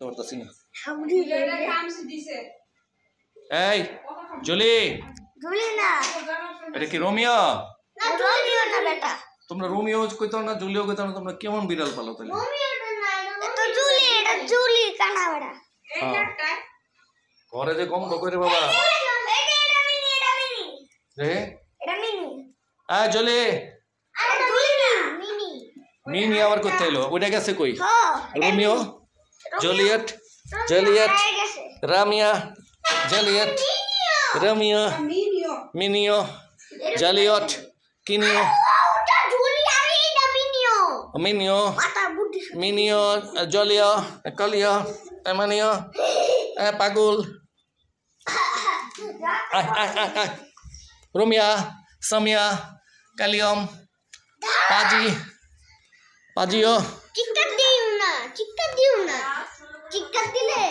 তো পারতাছি না এই জুলি জুলি না এটা কি রোমিও না রোমিও না বেটা তোমরা রোমিও কইতো না জুলিও কইতো না তোমরা কেমন বিড়াল পালো তাহলে রোমিওটা না এটা জুলি কানা বেটা ঘরে যে কম করে বাবা এটা মিনি রে এটা মিনি আ জুলি আরে জুলি না মিনি মিনি আবার করতে এলো ওইটা গেছে কই হ্যাঁ রোমিও জুলিয়েট জুলিয়েট রামিয়া জুলিয়েট রোমিও মিনিও জুলিয়েট কিনিও ওটা জুলি আর এটা মিনিও মিনিও মাথা বুদ্ধি মিনিও জলিও কলিও এমানিও পাগল রোমিয়া সামিয়া কালিয়ম পাজিও চিৎকার দিও না চিৎকার দিলে